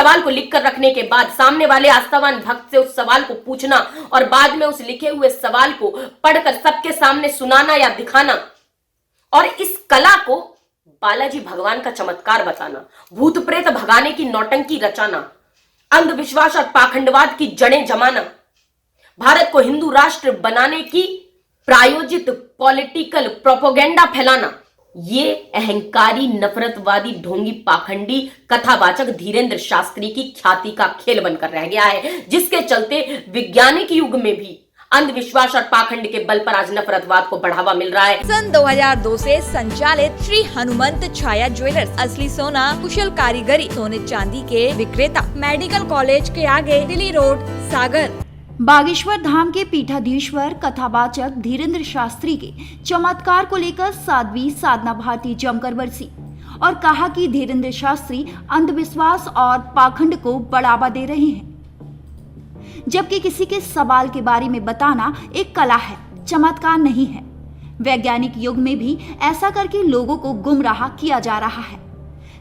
सवाल को लिखकर रखने के बाद सामने वाले आस्थावान भक्त से उस सवाल को पूछना और बाद में उस लिखे हुए सवाल को पढ़कर सबके सामने सुनाना या दिखाना, और इस कला को बालाजी भगवान का चमत्कार बताना, भूत प्रेत भगाने की नौटंकी रचाना, अंधविश्वास और पाखंडवाद की जड़ें जमाना, भारत को हिंदू राष्ट्र बनाने की प्रायोजित पॉलिटिकल प्रोपेगेंडा फैलाना, ये अहंकारी नफरतवादी ढोंगी पाखंडी कथावाचक धीरेंद्र शास्त्री की ख्याति का खेल बनकर रह गया है, जिसके चलते वैज्ञानिक युग में भी अंधविश्वास और पाखंड के बल पर आज नफरतवाद को बढ़ावा मिल रहा है। सन 2002 से संचालित श्री हनुमंत छाया ज्वेलर्स, असली सोना, कुशल कारीगरी, सोने चांदी के विक्रेता, मेडिकल कॉलेज के आगे, दिल्ली रोड, सागर। बागेश्वर धाम के पीठाधीश्वर कथावाचक धीरेंद्र शास्त्री के चमत्कार को लेकर साध्वी साधना भारती जमकर बरसी और कहा कि धीरेंद्र शास्त्री अंधविश्वास और पाखंड को बढ़ावा दे रहे हैं, जबकि किसी के सवाल के बारे में बताना एक कला है, चमत्कार नहीं है। वैज्ञानिक युग में भी ऐसा करके लोगों को गुमराह किया जा रहा है,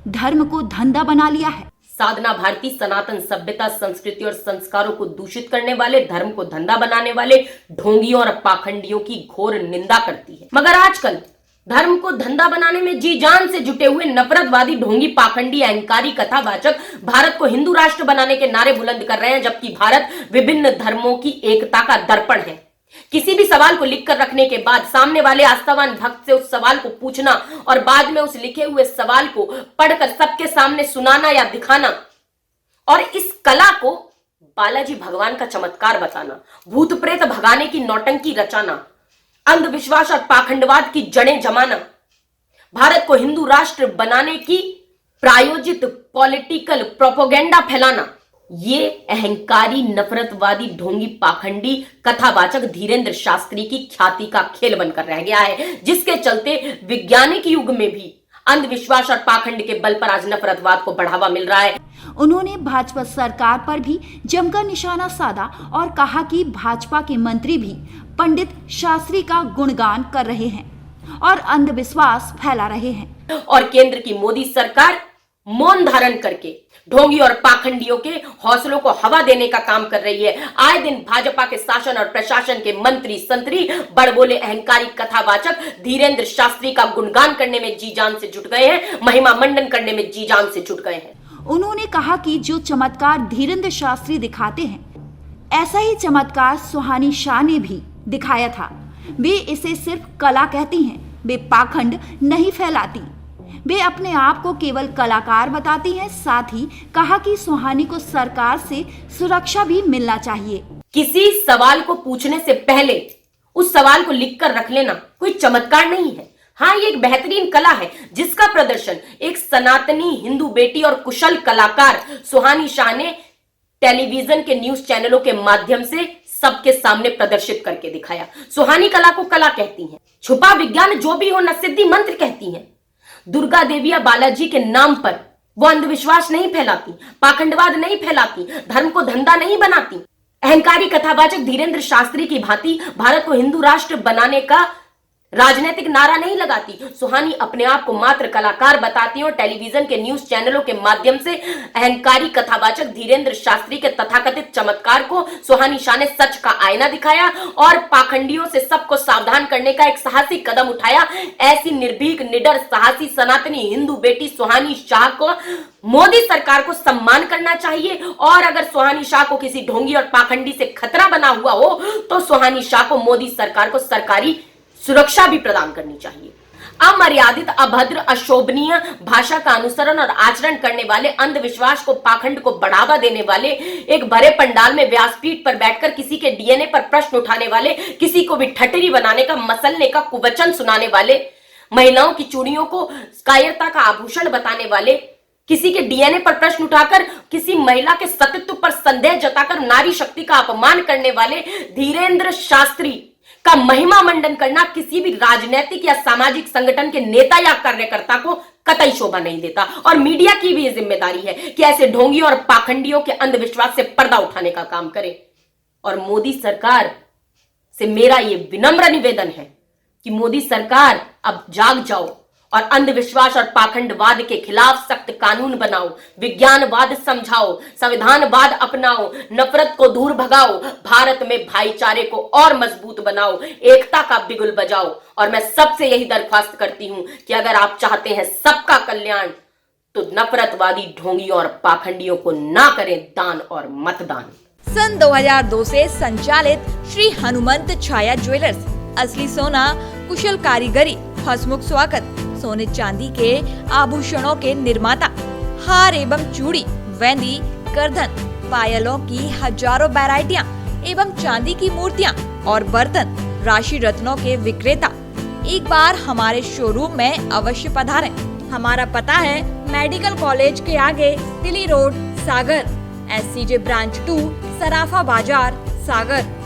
धर्म को धंधा बना लिया है। साधना भारती सनातन सभ्यता, संस्कृति और संस्कारों को दूषित करने वाले, धर्म को धंधा बनाने वाले ढोंगियों और पाखंडियों की घोर निंदा करती है। मगर आजकल धर्म को धंधा बनाने में जी जान से जुटे हुए नफरतवादी ढोंगी पाखंडी अहंकारी कथावाचक भारत को हिंदू राष्ट्र बनाने के नारे बुलंद कर रहे हैं, जबकि भारत विभिन्न धर्मों की एकता का दर्पण है। किसी भी सवाल को लिखकर रखने के बाद सामने वाले आस्थावान भक्त से उस सवाल को पूछना और बाद में उस लिखे हुए सवाल को पढ़कर सबके सामने सुनाना या दिखाना, और इस कला को बालाजी भगवान का चमत्कार बताना, भूत प्रेत भगाने की नौटंकी रचाना, अंधविश्वास और पाखंडवाद की जड़ें जमाना, भारत को हिंदू राष्ट्र बनाने की प्रायोजित पॉलिटिकल प्रोपेगेंडा फैलाना, ये अहंकारी नफरतवादी ढोंगी पाखंडी कथावाचक धीरेंद्र शास्त्री की ख्याति का खेल बनकर रह गया है, जिसके चलते वैज्ञानिक युग में भी अंधविश्वास और पाखंड के बल पर आज नफरतवाद को बढ़ावा मिल रहा है। उन्होंने भाजपा सरकार पर भी जमकर निशाना साधा और कहा कि भाजपा के मंत्री भी पंडित शास्त्री का गुणगान कर रहे हैं और अंधविश्वास फैला रहे हैं, और केंद्र की मोदी सरकार मौन धारण करके ढोंगी और पाखंडियों के हौसलों को हवा देने का काम कर रही है। आए दिन भाजपा के शासन और प्रशासन के मंत्री संतरी बड़बोले अहंकारी कथावाचक धीरेंद्र शास्त्री का गुणगान करने में जी जान से जुट गए हैं, महिमा मंडन करने में जी जान से जुट गए हैं। उन्होंने कहा कि जो चमत्कार धीरेंद्र शास्त्री दिखाते हैं, ऐसा ही चमत्कार सुहानी शाह ने भी दिखाया था। वे इसे सिर्फ कला कहती हैं, वे पाखंड नहीं फैलाती, वे अपने आप को केवल कलाकार बताती हैं। साथ ही कहा कि सुहानी को सरकार से सुरक्षा भी मिलना चाहिए। किसी सवाल को पूछने से पहले उस सवाल को लिखकर रख लेना कोई चमत्कार नहीं है। हाँ, ये एक बेहतरीन कला है जिसका प्रदर्शन एक सनातनी हिंदू बेटी और कुशल कलाकार सुहानी शाह ने टेलीविजन के न्यूज चैनलों के माध्यम से सबके सामने प्रदर्शित करके दिखाया। सुहानी कला को कला कहती हैं, छुपा विज्ञान जो भी हो न सिद्धि मंत्र कहती हैं। दुर्गा देवी या बालाजी के नाम पर वो अंधविश्वास नहीं फैलाती, पाखंडवाद नहीं फैलाती, धर्म को धंधा नहीं बनाती। अहंकारी कथावाचक धीरेंद्र शास्त्री की भांति भारत को हिंदू राष्ट्र बनाने का राजनीतिक नारा नहीं लगाती। सुहानी अपने आप को मात्र कलाकार बताती है और टेलीविजन के न्यूज चैनलों के माध्यम से अहंकारी कथावाचक धीरेंद्र शास्त्री के तथाकथित चमत्कार को सुहानी शाह ने सच का आईना दिखाया और पाखंडियों से सबको सावधान करने का एक साहसी कदम उठाया। ऐसी निर्भीक, निडर, साहसी सनातनी हिंदू बेटी सुहानी शाह को मोदी सरकार को सम्मान करना चाहिए, और अगर सुहानी शाह को किसी ढोंगी और पाखंडी से खतरा बना हुआ हो तो सुहानी शाह को मोदी सरकार को सरकारी सुरक्षा भी प्रदान करनी चाहिए। अमर्यादित, अभद्र, अशोभनीय भाषा का अनुसरण और आचरण करने वाले, अंधविश्वास को, पाखंड को बढ़ावा देने वाले, एक भरे पंडाल में व्यासपीठ पर बैठकर किसी के डीएनए पर प्रश्न उठाने वाले, किसी को भी ठटरी बनाने का, मसलने का कुवचन सुनाने वाले, महिलाओं की चूड़ियों को कायरता का आभूषण बताने वाले, किसी के डीएनए पर प्रश्न उठाकर किसी महिला के सतीत्व पर संदेह जताकर नारी शक्ति का अपमान करने वाले धीरेंद्र शास्त्री का महिमा मंडन करना किसी भी राजनीतिक या सामाजिक संगठन के नेता या कार्यकर्ता को कतई शोभा नहीं देता। और मीडिया की भी ये जिम्मेदारी है कि ऐसे ढोंगियों और पाखंडियों के अंधविश्वास से पर्दा उठाने का काम करे। और मोदी सरकार से मेरा ये विनम्र निवेदन है कि मोदी सरकार अब जाग जाओ और अंधविश्वास और पाखंडवाद के खिलाफ सख्त कानून बनाओ, विज्ञानवाद समझाओ, संविधानवाद अपनाओ, नफरत को दूर भगाओ, भारत में भाईचारे को और मजबूत बनाओ, एकता का बिगुल बजाओ। और मैं सबसे यही दरख्वास्त करती हूं कि अगर आप चाहते हैं सबका कल्याण तो नफरतवादी ढोंगी और पाखंडियों को ना करें दान और मतदान। सन 2002 से संचालित श्री हनुमंत छाया ज्वेलर्स असली सोना, कुशल कारीगरी, हंसमुख स्वागत, सोने चांदी के आभूषणों के निर्माता, हार एवं चूड़ी, वेंदी, करधन, पायलों की हजारों वैरायटियां एवं चांदी की मूर्तियां और बर्तन, राशि रत्नों के विक्रेता। एक बार हमारे शोरूम में अवश्य पधारें। हमारा पता है मेडिकल कॉलेज के आगे, दिल्ली रोड, सागर, SCJ ब्रांच 2, सराफा बाजार, सागर।